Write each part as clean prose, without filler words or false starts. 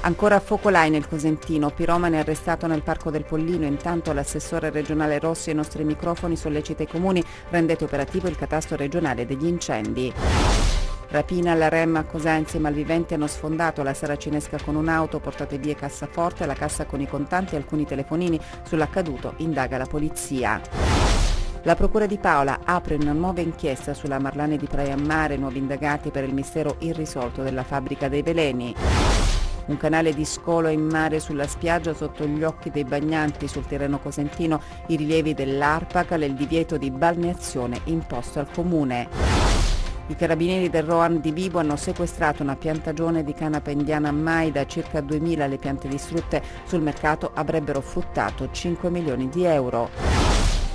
Ancora focolai nel Cosentino, piromane arrestato nel Parco del Pollino, intanto l'assessore regionale Rossi ai nostri microfoni sollecita i comuni, rendete operativo il catasto regionale degli incendi. Rapina alla REM a Cosenza, i malviventi hanno sfondato la saracinesca con un'auto, portate via cassaforte, la cassa con i contanti e alcuni telefonini. Sull'accaduto indaga la polizia. La Procura di Paola apre una nuova inchiesta sulla Marlane di Praia Mare, nuovi indagati per il mistero irrisolto della fabbrica dei veleni. Un canale di scolo in mare sulla spiaggia sotto gli occhi dei bagnanti. Sul Tirreno cosentino i rilievi dell'ARPAC, il divieto di balneazione imposto al comune. I carabinieri del Roan di Vibo hanno sequestrato una piantagione di canapa indiana mai, da circa 2000 le piante distrutte sul mercato avrebbero fruttato 5 milioni di euro.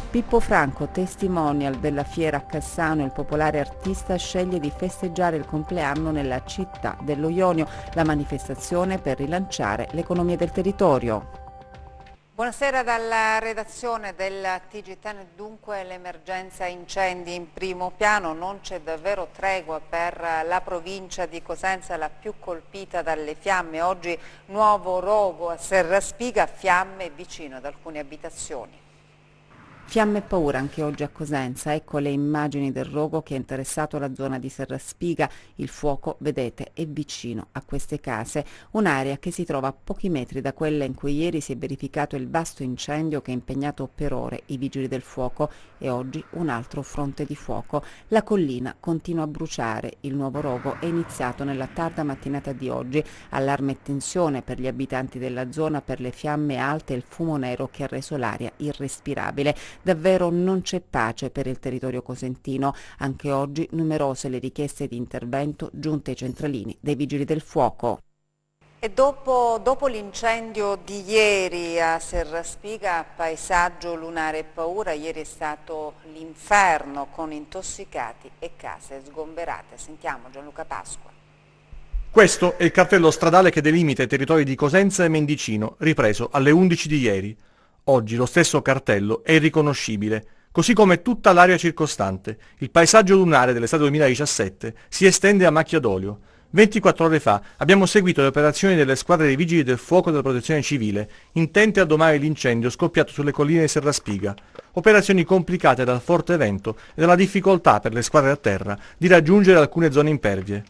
Pippo Franco, testimonial della fiera a Cassano, il popolare artista sceglie di festeggiare il compleanno nella città dello Ionio, la manifestazione per rilanciare l'economia del territorio. Buonasera dalla redazione del TG10. Dunque l'emergenza incendi in primo piano, non c'è davvero tregua per la provincia di Cosenza, la più colpita dalle fiamme. Oggi nuovo rogo a Serraspiga, fiamme vicino ad alcune abitazioni. Fiamme e paura anche oggi a Cosenza, ecco le immagini del rogo che ha interessato la zona di Serraspiga. Il fuoco, vedete, è vicino a queste case, un'area che si trova a pochi metri da quella in cui ieri si è verificato il vasto incendio che ha impegnato per ore i vigili del fuoco, e oggi un altro fronte di fuoco. La collina continua a bruciare, il nuovo rogo è iniziato nella tarda mattinata di oggi, allarme e tensione per gli abitanti della zona per le fiamme alte e il fumo nero che ha reso l'aria irrespirabile. Davvero non c'è pace per il territorio cosentino. Anche oggi numerose le richieste di intervento giunte ai centralini dei vigili del fuoco. E dopo l'incendio di ieri a Serraspiga, paesaggio lunare e paura, ieri è stato l'inferno con intossicati e case sgomberate. Sentiamo Gianluca Pasqua. Questo è il cartello stradale che delimita i territori di Cosenza e Mendicino, ripreso alle 11 di ieri. Oggi lo stesso cartello è irriconoscibile, così come tutta l'area circostante. Il paesaggio lunare dell'estate 2017 si estende a macchia d'olio. 24 ore fa abbiamo seguito le operazioni delle squadre dei Vigili del Fuoco e della Protezione Civile, intente a domare l'incendio scoppiato sulle colline di Serraspiga. Operazioni complicate dal forte vento e dalla difficoltà per le squadre a terra di raggiungere alcune zone impervie.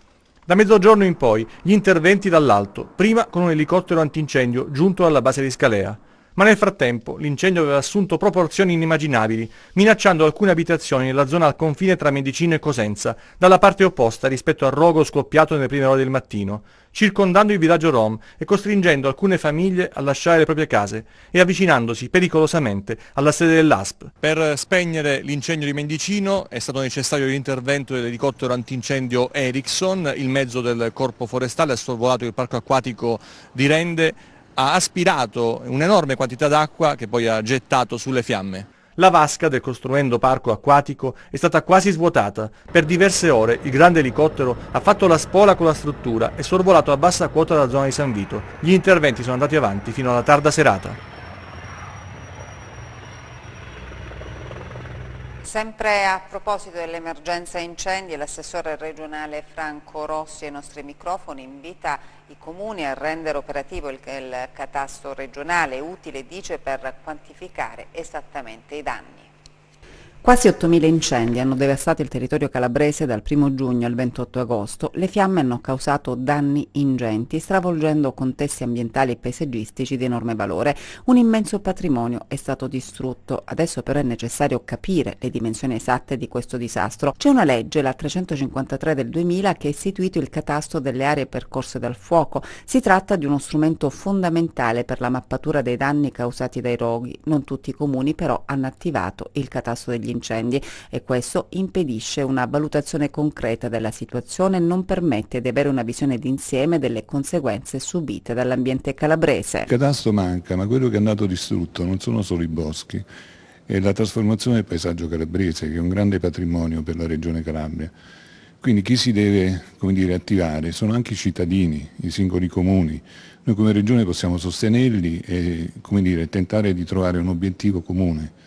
Da mezzogiorno in poi gli interventi dall'alto, prima con un elicottero antincendio giunto alla base di Scalea. Ma nel frattempo l'incendio aveva assunto proporzioni inimmaginabili, minacciando alcune abitazioni nella zona al confine tra Mendicino e Cosenza, dalla parte opposta rispetto al rogo scoppiato nelle prime ore del mattino, circondando il villaggio Rom e costringendo alcune famiglie a lasciare le proprie case e avvicinandosi pericolosamente alla sede dell'ASP. Per spegnere l'incendio di Mendicino è stato necessario l'intervento dell'elicottero antincendio Ericsson. Il mezzo del Corpo Forestale ha sorvolato il parco acquatico di Rende, ha aspirato un'enorme quantità d'acqua che poi ha gettato sulle fiamme. La vasca del costruendo parco acquatico è stata quasi svuotata. Per diverse ore il grande elicottero ha fatto la spola con la struttura e sorvolato a bassa quota la zona di San Vito. Gli interventi sono andati avanti fino alla tarda serata. Sempre a proposito dell'emergenza incendi, l'assessore regionale Franco Rossi ai nostri microfoni invita i comuni a rendere operativo il catasto regionale, utile, dice, per quantificare esattamente i danni. Quasi 8.000 incendi hanno devastato il territorio calabrese dal 1 giugno al 28 agosto. Le fiamme hanno causato danni ingenti, stravolgendo contesti ambientali e paesaggistici di enorme valore. Un immenso patrimonio è stato distrutto. Adesso però è necessario capire le dimensioni esatte di questo disastro. C'è una legge, la 353 del 2000, che ha istituito il catasto delle aree percorse dal fuoco. Si tratta di uno strumento fondamentale per la mappatura dei danni causati dai roghi. Non tutti i comuni però hanno attivato il catasto degli incendi e questo impedisce una valutazione concreta della situazione e non permette di avere una visione d'insieme delle conseguenze subite dall'ambiente calabrese. Il catasto manca, ma quello che è andato distrutto non sono solo i boschi, è la trasformazione del paesaggio calabrese, che è un grande patrimonio per la regione Calabria. Quindi chi si deve, attivare sono anche i cittadini, i singoli comuni. Noi come regione possiamo sostenerli e tentare di trovare un obiettivo comune,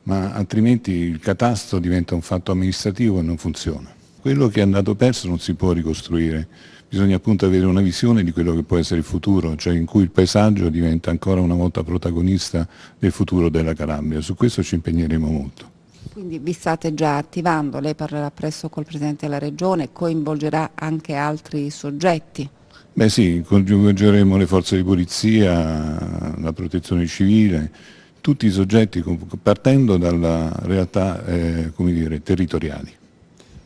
ma altrimenti il catasto diventa un fatto amministrativo e non funziona. Quello che è andato perso non si può ricostruire, bisogna appunto avere una visione di quello che può essere il futuro, cioè in cui il paesaggio diventa ancora una volta protagonista del futuro della Calabria. Su questo ci impegneremo molto. Quindi vi state già attivando, lei parlerà presto col Presidente della Regione, coinvolgerà anche altri soggetti? Beh sì, coinvolgeremo le forze di polizia, la protezione civile, tutti i soggetti partendo dalla realtà come dire, territoriali.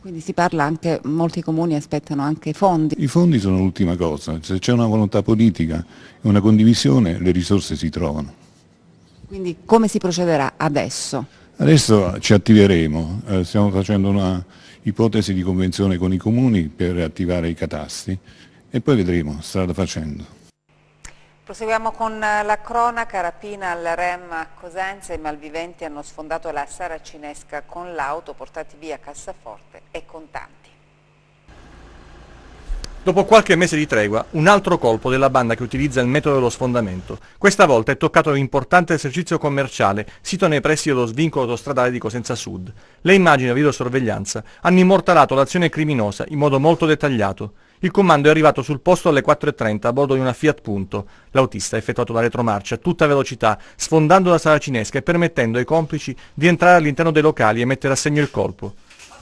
Quindi si parla anche, molti comuni aspettano anche fondi. I fondi sono l'ultima cosa, se c'è una volontà politica e una condivisione le risorse si trovano. Quindi come si procederà adesso? Adesso ci attiveremo, stiamo facendo una ipotesi di convenzione con i comuni per attivare i catastri e poi vedremo, strada facendo. Proseguiamo con la cronaca. Rapina al REM a Cosenza, i malviventi hanno sfondato la saracinesca con l'auto, portati via cassaforte e contanti. Dopo qualche mese di tregua, un altro colpo della banda che utilizza il metodo dello sfondamento. Questa volta è toccato un importante esercizio commerciale sito nei pressi dello svincolo autostradale di Cosenza Sud. Le immagini a videosorveglianza hanno immortalato l'azione criminosa in modo molto dettagliato. Il comando è arrivato sul posto alle 4:30 a bordo di una Fiat Punto. L'autista ha effettuato la retromarcia a tutta velocità, sfondando la saracinesca e permettendo ai complici di entrare all'interno dei locali e mettere a segno il colpo.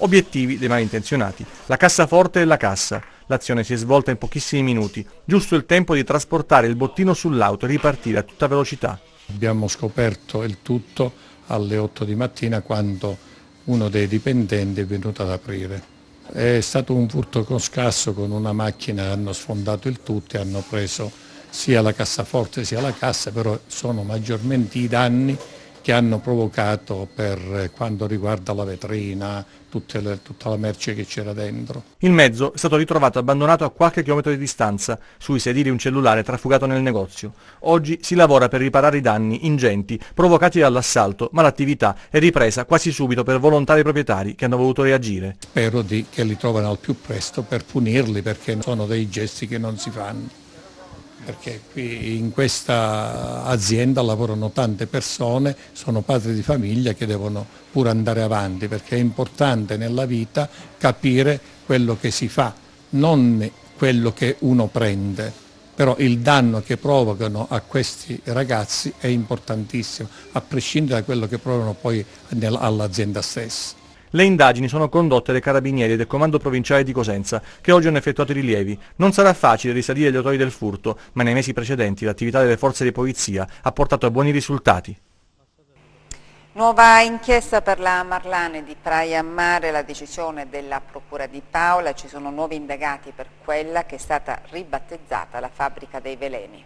Obiettivi dei malintenzionati: la cassaforte e la cassa. L'azione si è svolta in pochissimi minuti, giusto il tempo di trasportare il bottino sull'auto e ripartire a tutta velocità. Abbiamo scoperto il tutto alle 8 di mattina quando uno dei dipendenti è venuto ad aprire. È stato un furto con scasso, con una macchina hanno sfondato il tutto e hanno preso sia la cassaforte sia la cassa, però sono maggiormente i danni che hanno provocato per quanto riguarda la vetrina, tutta la merce che c'era dentro. Il mezzo è stato ritrovato abbandonato a qualche chilometro di distanza, sui sedili un cellulare trafugato nel negozio. Oggi si lavora per riparare i danni ingenti provocati dall'assalto, ma l'attività è ripresa quasi subito per volontari proprietari che hanno voluto reagire. Spero che li trovino al più presto per punirli, perché sono dei gesti che non si fanno. Perché qui in questa azienda lavorano tante persone, sono padri di famiglia che devono pure andare avanti, perché è importante nella vita capire quello che si fa, non quello che uno prende. Però il danno che provocano a questi ragazzi è importantissimo, a prescindere da quello che provocano poi all'azienda stessa. Le indagini sono condotte dai carabinieri del comando provinciale di Cosenza, che oggi hanno effettuato i rilievi. Non sarà facile risalire gli autori del furto, ma nei mesi precedenti l'attività delle forze di polizia ha portato a buoni risultati. Nuova inchiesta per la Marlane di Praia a Mare, la decisione della Procura di Paola. Ci sono nuovi indagati per quella che è stata ribattezzata la fabbrica dei veleni.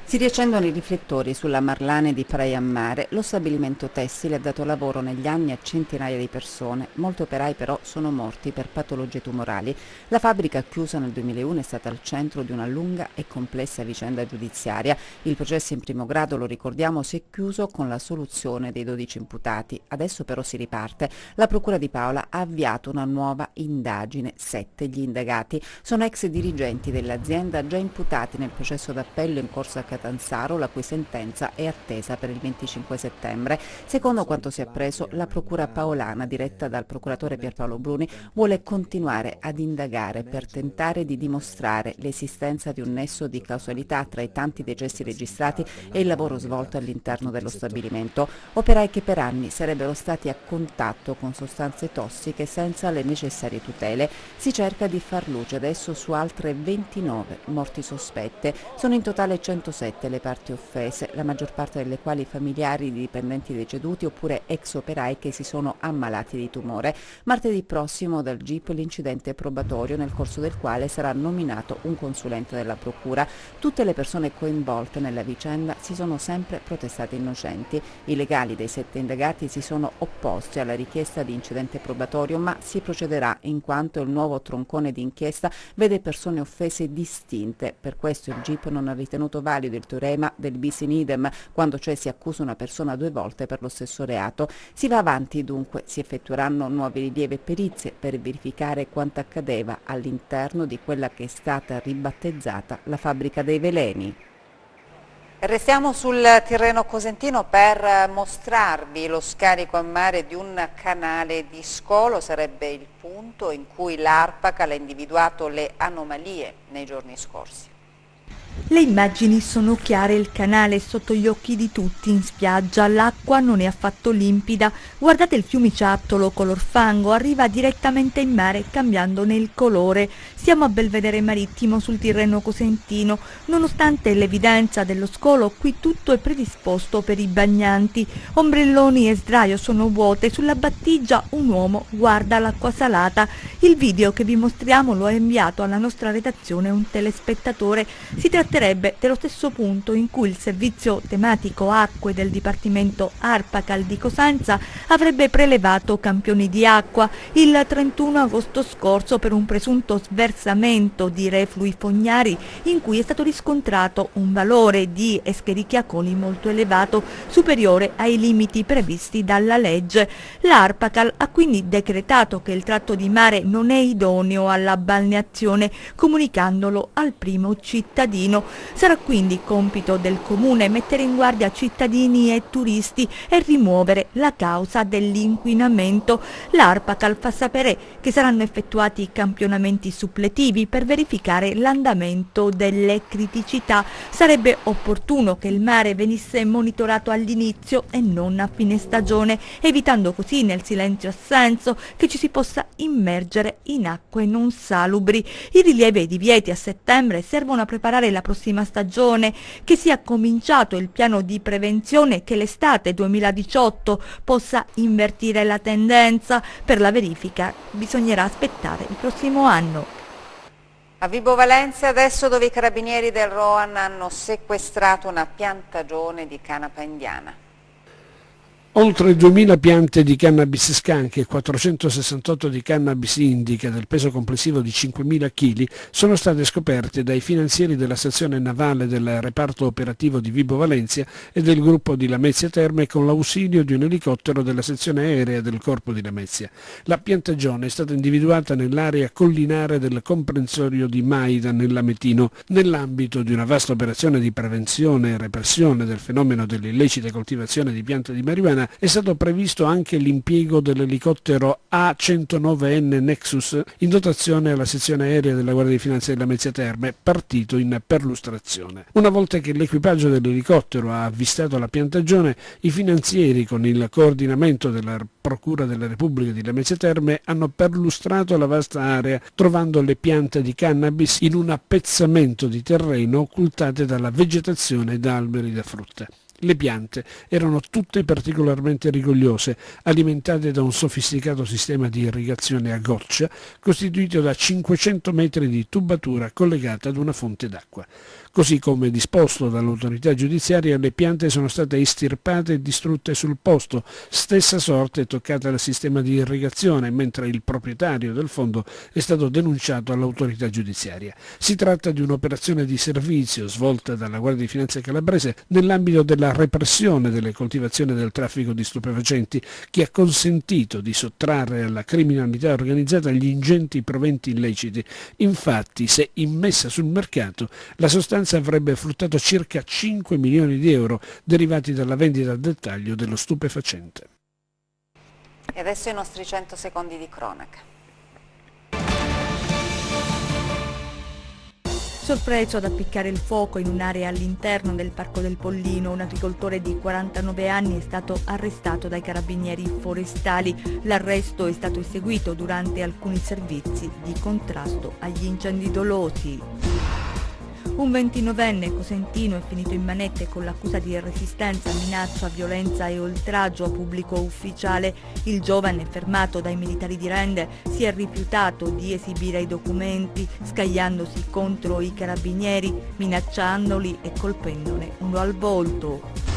Si riaccendono i riflettori sulla Marlane di Praia a Mare. Lo stabilimento tessile ha dato lavoro negli anni a centinaia di persone. Molti operai però sono morti per patologie tumorali. La fabbrica, chiusa nel 2001, è stata al centro di una lunga e complessa vicenda giudiziaria. Il processo in primo grado, lo ricordiamo, si è chiuso con la soluzione dei 12 imputati. Adesso però si riparte. La Procura di Paola ha avviato una nuova indagine. 7 gli indagati sono ex dirigenti dell'azienda già imputati nel processo d'appello in corso a Catanzaro, la cui sentenza è attesa per il 25 settembre. Secondo quanto si è appreso, la Procura paolana, diretta dal procuratore Pierpaolo Bruni, vuole continuare ad indagare per tentare di dimostrare l'esistenza di un nesso di causalità tra i tanti decessi registrati e il lavoro svolto all'interno dello stabilimento. Operai che per anni sarebbero stati a contatto con sostanze tossiche senza le necessarie tutele. Si cerca di far luce adesso su altre 29 morti sospette. Sono in totale 107 le parti offese, la maggior parte delle quali familiari di dipendenti deceduti oppure ex operai che si sono ammalati di tumore. Martedì prossimo dal GIP l'incidente probatorio, nel corso del quale sarà nominato un consulente della Procura. Tutte le persone coinvolte nella vicenda si sono sempre protestate innocenti. I legali dei 7 indagati si sono opposti alla richiesta di incidente probatorio, ma si procederà in quanto il nuovo troncone di inchiesta vede persone offese distinte. Per questo il GIP non ha ritenuto valido il teorema del bis in idem, quando cioè si accusa una persona 2 volte per lo stesso reato. Si va avanti dunque, si effettueranno nuovi rilievi e perizie per verificare quanto accadeva all'interno di quella che è stata ribattezzata la fabbrica dei veleni. Restiamo sul Tirreno Cosentino per mostrarvi lo scarico a mare di un canale di scolo. Sarebbe il punto in cui l'ARPAC ha individuato le anomalie nei giorni scorsi. Le immagini sono chiare, il canale è sotto gli occhi di tutti in spiaggia, l'acqua non è affatto limpida. Guardate il fiumiciattolo color fango, arriva direttamente in mare cambiandone il colore. Siamo a Belvedere Marittimo sul Tirreno Cosentino. Nonostante l'evidenza dello scolo, qui tutto è predisposto per i bagnanti. Ombrelloni e sdraio sono vuote, sulla battigia un uomo guarda l'acqua salata. Il video che vi mostriamo lo ha inviato alla nostra redazione un telespettatore. Si tratterebbe dello stesso punto in cui il servizio tematico acque del Dipartimento ARPAC di Cosenza avrebbe prelevato campioni di acqua il 31 agosto scorso per un presunto sversamento di reflui fognari in cui è stato riscontrato un valore di Escherichia coli molto elevato, superiore ai limiti previsti dalla legge. L'ARPAC ha quindi decretato che il tratto di mare non è idoneo alla balneazione, comunicandolo al primo cittadino. Sarà quindi compito del Comune mettere in guardia cittadini e turisti e rimuovere la causa dell'inquinamento. L'ARPAC fa sapere che saranno effettuati campionamenti suppletivi per verificare l'andamento delle criticità. Sarebbe opportuno che il mare venisse monitorato all'inizio e non a fine stagione, evitando così nel silenzio assenso che ci si possa immergere in acque non salubri. I rilievi e i divieti a settembre servono a preparare la prossima stagione, che sia cominciato il piano di prevenzione, che l'estate 2018 possa invertire la tendenza. Per la verifica bisognerà aspettare il prossimo anno. A Vibo Valentia adesso, dove i carabinieri del Roan hanno sequestrato una piantagione di canapa indiana. Oltre 2000 piante di cannabis skunk e 468 di cannabis indica del peso complessivo di 5.000 kg sono state scoperte dai finanzieri della stazione navale del reparto operativo di Vibo Valentia e del gruppo di Lamezia Terme con l'ausilio di un elicottero della sezione aerea del corpo di Lamezia. La piantagione è stata individuata nell'area collinare del comprensorio di Maida nell'Ametino, nell'ambito di una vasta operazione di prevenzione e repressione del fenomeno dell'illecita coltivazione di piante di marijuana. È stato previsto anche l'impiego dell'elicottero A109N Nexus in dotazione alla sezione aerea della Guardia di Finanza della Lamezia Terme, partito in perlustrazione. Una volta che l'equipaggio dell'elicottero ha avvistato la piantagione, i finanzieri, con il coordinamento della Procura della Repubblica di Lamezia Terme, hanno perlustrato la vasta area, trovando le piante di cannabis in un appezzamento di terreno occultate dalla vegetazione da alberi da frutta. Le piante erano tutte particolarmente rigogliose, alimentate da un sofisticato sistema di irrigazione a goccia, costituito da 500 metri di tubatura collegata ad una fonte d'acqua. Così come disposto dall'autorità giudiziaria, le piante sono state estirpate e distrutte sul posto. Stessa sorte è toccata al sistema di irrigazione, mentre il proprietario del fondo è stato denunciato all'autorità giudiziaria. Si tratta di un'operazione di servizio svolta dalla Guardia di Finanza calabrese nell'ambito della repressione delle coltivazioni del traffico di stupefacenti, che ha consentito di sottrarre alla criminalità organizzata gli ingenti proventi illeciti. Infatti, se immessa sul mercato, la sostanza avrebbe fruttato circa 5 milioni di euro derivati dalla vendita al dettaglio dello stupefacente. E adesso i nostri 100 secondi di cronaca. Sorpreso ad appiccare il fuoco in un'area all'interno del Parco del Pollino, un agricoltore di 49 anni è stato arrestato dai carabinieri forestali. L'arresto è stato eseguito durante alcuni servizi di contrasto agli incendi dolosi. Un 29enne cosentino è finito in manette con l'accusa di resistenza, minaccia, violenza e oltraggio a pubblico ufficiale. Il giovane, fermato dai militari di Rende, si è rifiutato di esibire i documenti, scagliandosi contro i carabinieri, minacciandoli e colpendone uno al volto.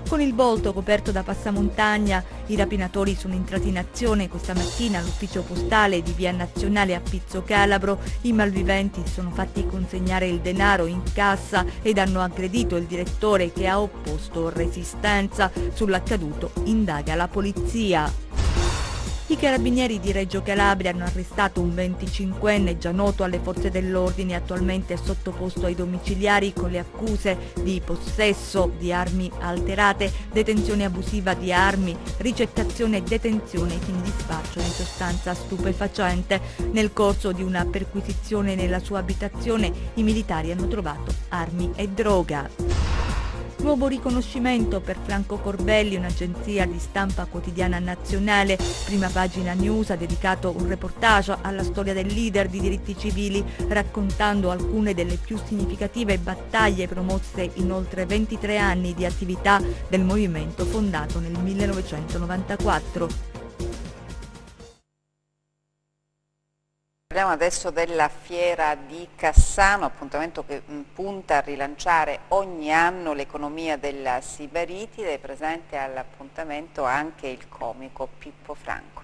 Con il volto coperto da passamontagna, i rapinatori sono entrati in azione questa mattina all'ufficio postale di Via Nazionale a Pizzo Calabro. I malviventi si sono fatti consegnare il denaro in cassa ed hanno aggredito il direttore, che ha opposto resistenza. Sull'accaduto indaga la polizia. I carabinieri di Reggio Calabria hanno arrestato un 25enne già noto alle forze dell'ordine, attualmente sottoposto ai domiciliari con le accuse di possesso di armi alterate, detenzione abusiva di armi, ricettazione e detenzione fin di spaccio di sostanza stupefacente. Nel corso di una perquisizione nella sua abitazione i militari hanno trovato armi e droga. Nuovo riconoscimento per Franco Corbelli, un'agenzia di stampa quotidiana nazionale. Prima pagina news ha dedicato un reportage alla storia del leader di diritti civili, raccontando alcune delle più significative battaglie promosse in oltre 23 anni di attività del movimento fondato nel 1994. Parliamo adesso della Fiera di Cassano, appuntamento che punta a rilanciare ogni anno l'economia della Sibaritide. È presente all'appuntamento anche il comico Pippo Franco.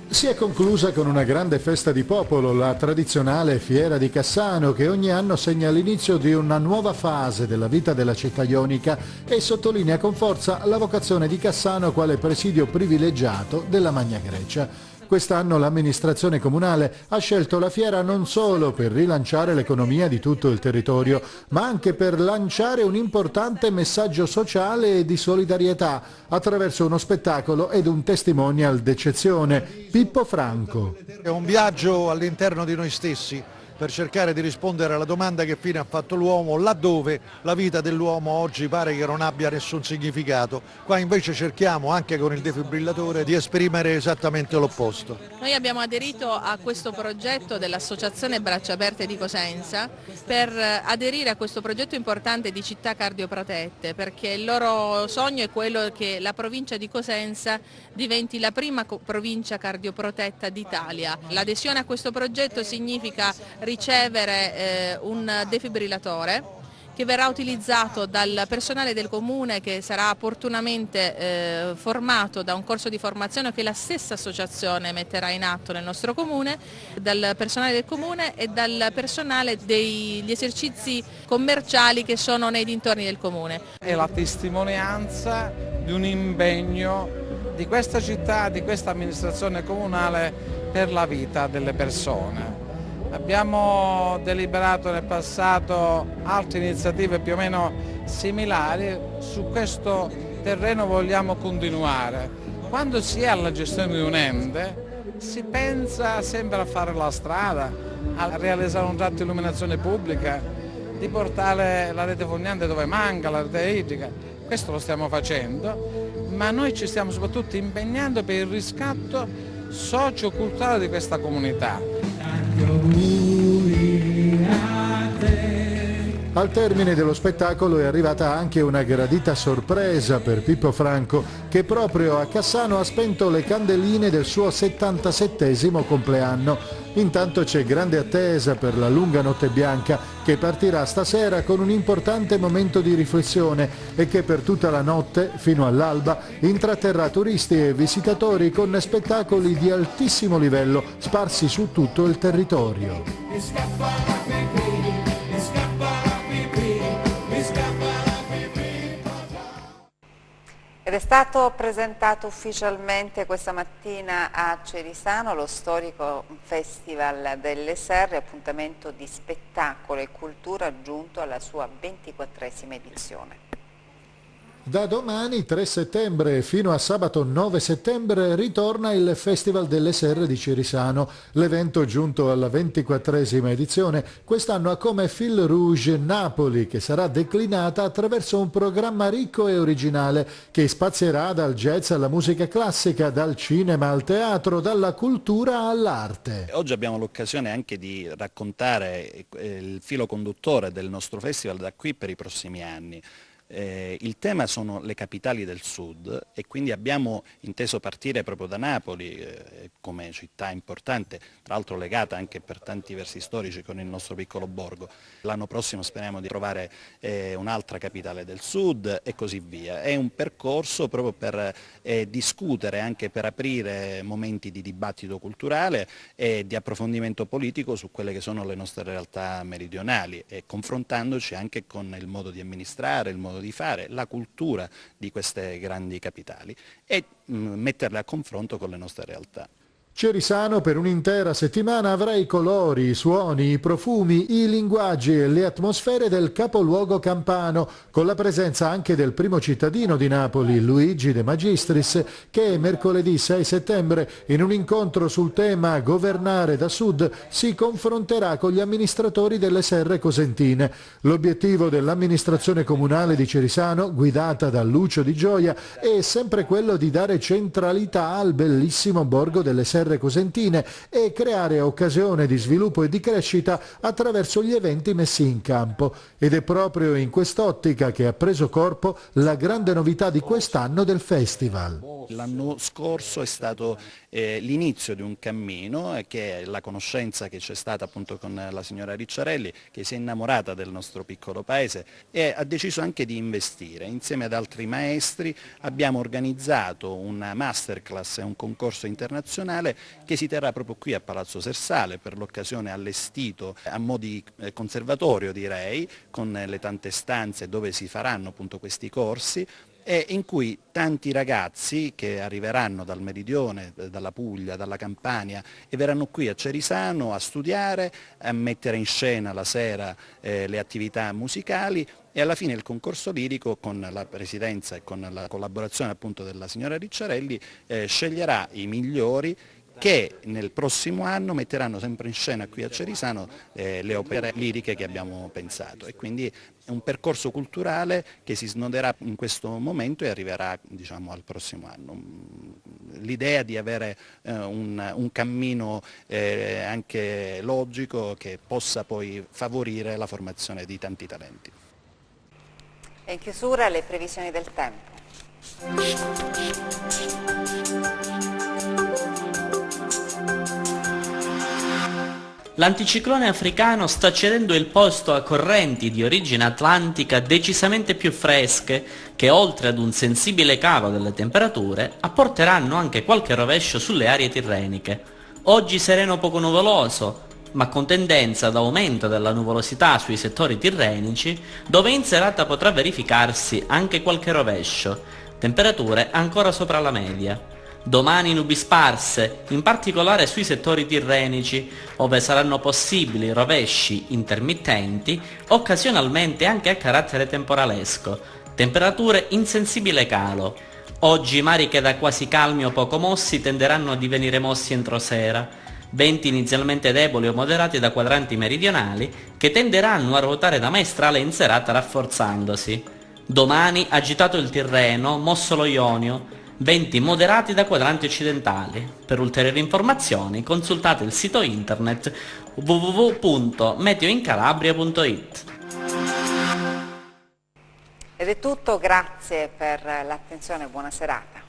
Si è conclusa con una grande festa di popolo, la tradizionale Fiera di Cassano, che ogni anno segna l'inizio di una nuova fase della vita della città ionica e sottolinea con forza la vocazione di Cassano quale presidio privilegiato della Magna Grecia. Quest'anno l'amministrazione comunale ha scelto la fiera non solo per rilanciare l'economia di tutto il territorio, ma anche per lanciare un importante messaggio sociale e di solidarietà attraverso uno spettacolo ed un testimonial d'eccezione. Pippo Franco. È un viaggio all'interno di noi stessi per cercare di rispondere alla domanda che fine ha fatto l'uomo, laddove la vita dell'uomo oggi pare che non abbia nessun significato. Qua invece cerchiamo, anche con il defibrillatore, di esprimere esattamente l'opposto. Noi abbiamo aderito a questo progetto dell'Associazione Braccia Aperte di Cosenza per aderire a questo progetto importante di città cardioprotette, perché il loro sogno è quello che la provincia di Cosenza diventi la prima provincia cardioprotetta d'Italia. L'adesione a questo progetto significa ricevere un defibrillatore che verrà utilizzato dal personale del comune, che sarà opportunamente formato da un corso di formazione che la stessa associazione metterà in atto nel nostro comune, dal personale del comune e dal personale degli esercizi commerciali che sono nei dintorni del comune. È la testimonianza di un impegno di questa città, di questa amministrazione comunale per la vita delle persone. Abbiamo deliberato nel passato altre iniziative più o meno similari, su questo terreno vogliamo continuare. Quando si è alla gestione di un ente si pensa sempre a fare la strada, a realizzare un tratto di illuminazione pubblica, di portare la rete fognante dove manca, la rete idrica. Questo lo stiamo facendo, ma noi ci stiamo soprattutto impegnando per il riscatto socio-culturale di questa comunità. Al termine dello spettacolo è arrivata anche una gradita sorpresa per Pippo Franco, che proprio a Cassano ha spento le candeline del suo 77° compleanno. Intanto c'è grande attesa per la lunga notte bianca, che partirà stasera con un importante momento di riflessione e che per tutta la notte, fino all'alba, intratterrà turisti e visitatori con spettacoli di altissimo livello sparsi su tutto il territorio. Ed è stato presentato ufficialmente questa mattina a Cerisano lo storico Festival delle Serre, appuntamento di spettacolo e cultura giunto alla sua 24ª edizione. Da domani 3 settembre fino a sabato 9 settembre ritorna il Festival delle Serre di Cerisano. L'evento, giunto alla 24ª edizione, quest'anno ha come fil rouge Napoli, che sarà declinata attraverso un programma ricco e originale che spazierà dal jazz alla musica classica, dal cinema al teatro, dalla cultura all'arte. Oggi abbiamo l'occasione anche di raccontare il filo conduttore del nostro festival da qui per i prossimi anni. Il tema sono le capitali del sud e quindi abbiamo inteso partire proprio da Napoli come città importante, tra l'altro legata anche per tanti versi storici con il nostro piccolo borgo. L'anno prossimo speriamo di trovare un'altra capitale del sud e così via. È un percorso proprio per discutere, anche per aprire momenti di dibattito culturale e di approfondimento politico su quelle che sono le nostre realtà meridionali e confrontandoci anche con il modo di amministrare, il modo modo di fare, la cultura di queste grandi capitali e metterle a confronto con le nostre realtà. Cerisano per un'intera settimana avrà i colori, i suoni, i profumi, i linguaggi e le atmosfere del capoluogo campano, con la presenza anche del primo cittadino di Napoli, Luigi De Magistris, che mercoledì 6 settembre, in un incontro sul tema Governare da Sud, si confronterà con gli amministratori delle serre cosentine. L'obiettivo dell'amministrazione comunale di Cerisano, guidata da Lucio Di Gioia, è sempre quello di dare centralità al bellissimo borgo delle serre cosentine e creare occasione di sviluppo e di crescita attraverso gli eventi messi in campo. Ed è proprio in quest'ottica che ha preso corpo la grande novità di quest'anno del festival. L'anno scorso è stato l'inizio di un cammino che è la conoscenza che c'è stata appunto con la signora Ricciarelli, che si è innamorata del nostro piccolo paese e ha deciso anche di investire. Insieme ad altri maestri abbiamo organizzato una masterclass e un concorso internazionale che si terrà proprio qui a Palazzo Sersale, per l'occasione allestito a mo' di conservatorio, direi, con le tante stanze dove si faranno appunto questi corsi, e in cui tanti ragazzi che arriveranno dal Meridione, dalla Puglia, dalla Campania e verranno qui a Cerisano a studiare, a mettere in scena la sera le attività musicali e alla fine il concorso lirico, con la presidenza e con la collaborazione appunto della signora Ricciarelli, sceglierà i migliori che nel prossimo anno metteranno sempre in scena qui a Cerisano le opere liriche che abbiamo pensato, e quindi è un percorso culturale che si snoderà in questo momento e arriverà, diciamo, al prossimo anno. L'idea di avere un cammino anche logico che possa poi favorire la formazione di tanti talenti. E in chiusura le previsioni del tempo. L'anticiclone africano sta cedendo il posto a correnti di origine atlantica decisamente più fresche che, oltre ad un sensibile calo delle temperature, apporteranno anche qualche rovescio sulle aree tirreniche. Oggi sereno poco nuvoloso, ma con tendenza ad aumento della nuvolosità sui settori tirrenici, dove in serata potrà verificarsi anche qualche rovescio, temperature ancora sopra la media. Domani nubi sparse, in particolare sui settori tirrenici, ove saranno possibili rovesci intermittenti, occasionalmente anche a carattere temporalesco. Temperature in sensibile calo. Oggi mari che da quasi calmi o poco mossi tenderanno a divenire mossi entro sera. Venti inizialmente deboli o moderati da quadranti meridionali, che tenderanno a ruotare da maestrale in serata rafforzandosi. Domani agitato il Tirreno, mosso lo Ionio, venti moderati da quadranti occidentali. Per ulteriori informazioni consultate il sito internet www.meteoincalabria.it. Ed è tutto, grazie per l'attenzione e buona serata.